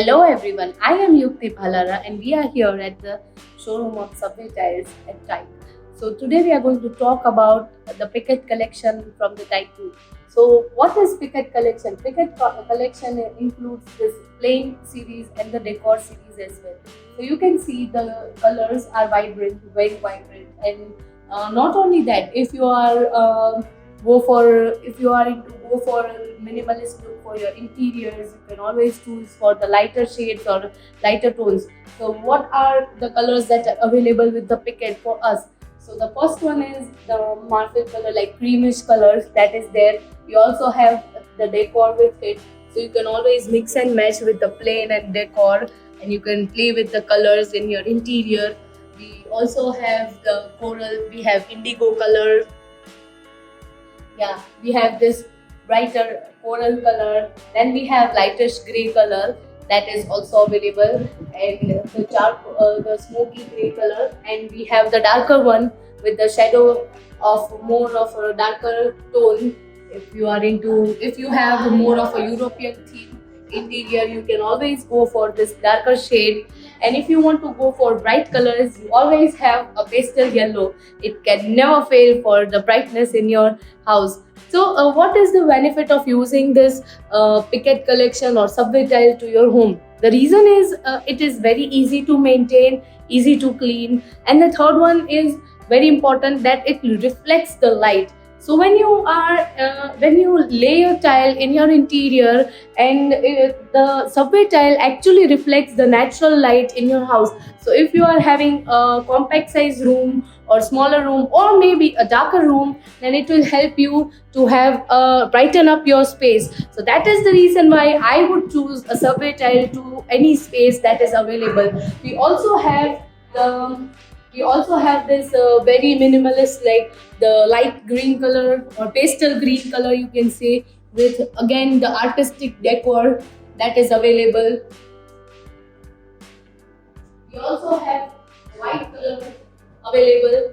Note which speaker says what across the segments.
Speaker 1: Hello everyone, I am Yukti Bhalara and we are here at the showroom of Subway tiles at TIEIC. So today we are going to talk about the Picket collection from the TIEIC group. So what is Picket collection? Picket collection includes this plain series and the decor series as well. So you can see the colors are vibrant, very vibrant, and not only that, if you are go for a minimalist look for your interiors, you can always choose for the lighter shades or lighter tones. So what are the colors that are available with the Picket for us? So the first one is the marble color, like creamish colors, that is there. We also have the decor with it, so you can always mix and match with the plain and decor, and you can play with the colors in your interior. We also have the coral, we have indigo color. Yeah, we have this brighter coral color. Then we have lightish gray color that is also available, and the smoky gray color. And we have the darker one with the shadow of more of a darker tone. If you have more of a European theme interior, you can always go for this darker shade. And if you want to go for bright colors, you always have a pastel yellow. It can never fail for the brightness in your house. So what is the benefit of using this Picket collection or Subway tile to your home? The reason is it is very easy to maintain, easy to clean, and the third one is very important, that it reflects the light. So when you lay a tile in your interior, and the Subway tile actually reflects the natural light in your house. So if you are having a compact size room or smaller room or maybe a darker room, then it will help you to have brighten up your space. So that is the reason why I would choose a Subway tile to any space that is available. We also have this very minimalist, like the light green color or pastel green color, you can say, with again the artistic decor that is available. We also have white color available.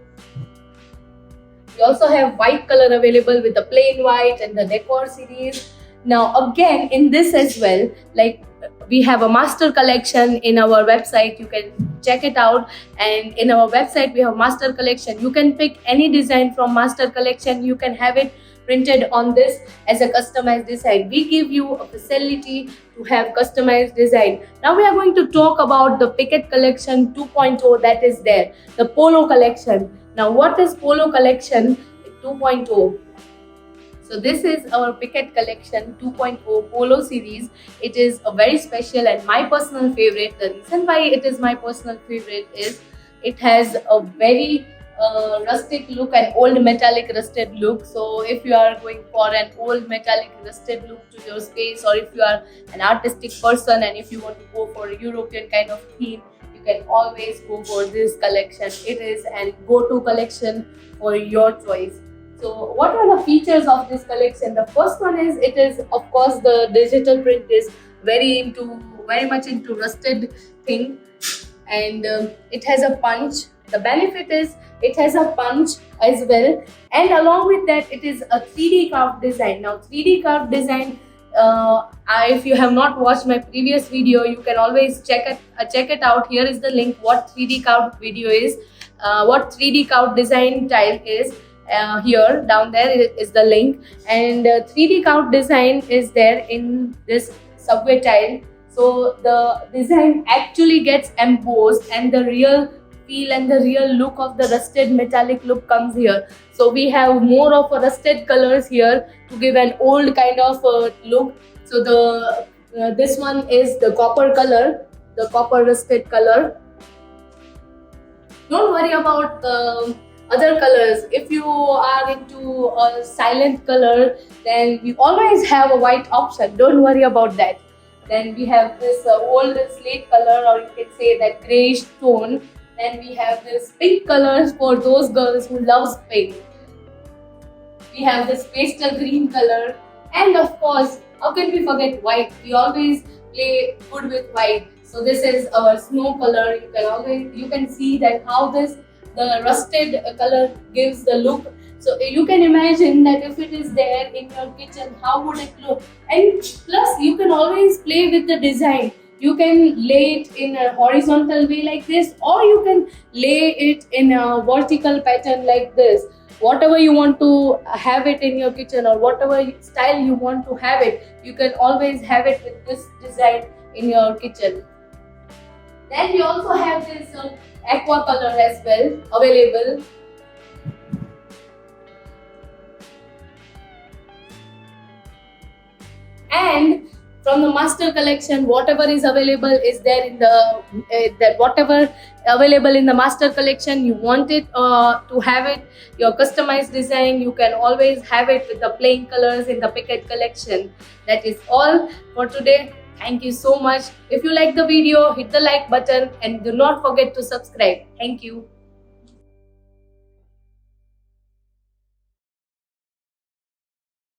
Speaker 1: We also have white color available with the plain white and the decor series. Now again, in this as well, like we have a master collection in our website. You can check it out, and in our website we have master collection. You can pick any design from master collection. You can have it printed on this as a customized design. We give you a facility to have customized design. Now we are going to talk about the Picket collection 2.0 that is there, the Polo collection. Now what is Polo collection 2.0? So this is our Picket collection 2.0 Polo series. It is a very special and my personal favorite. The reason why it is my personal favorite is it has a very rustic look, an old metallic rusted look. So if you are going for an old metallic rusted look to your space, or if you are an artistic person and if you want to go for a European kind of theme, you can always go for this collection. It is a go-to collection for your choice. So what are the features of this collection? The first one is, it is of course the digital print is very much into rusted thing, and it has a punch. The benefit is it has a punch as well, and along with that it is a 3D carved design. Now 3D carved design, if you have not watched my previous video, you can always check it out. Here is the link what 3D carved video is, what 3D carved design tile is. Here down there is the link, and 3D carved design is there in this Subway tile. So the design actually gets embossed, and the real feel and the real look of the rusted metallic look comes here. So we have more of a rusted colors here to give an old kind of look. So the this one is the copper color, the copper rusted color. Don't worry about other colors. If you are into a silent color, then we always have a white option. Don't worry about that. Then we have this old slate color, or you can say that grayish tone. Then we have this pink colors for those girls who loves pink. We have this pastel green color, and of course, how can we forget white? We always play good with white. So this is our snow color. You can see that how the rusted color gives the look. So you can imagine that if it is there in your kitchen, how would it look? And plus you can always play with the design. You can lay it in a horizontal way like this, or you can lay it in a vertical pattern like this. Whatever you want to have it in your kitchen, or whatever style you want to have it, you can always have it with this design in your kitchen. Then we also have this aqua color as well available. And from the master collection, whatever is available is there in the that whatever available in the master collection, you want it to have it your customized design, you can always have it with the plain colors in the Picket collection. That is all for today. Thank you so much. If you like the video, hit the like button and do not forget to subscribe. Thank you.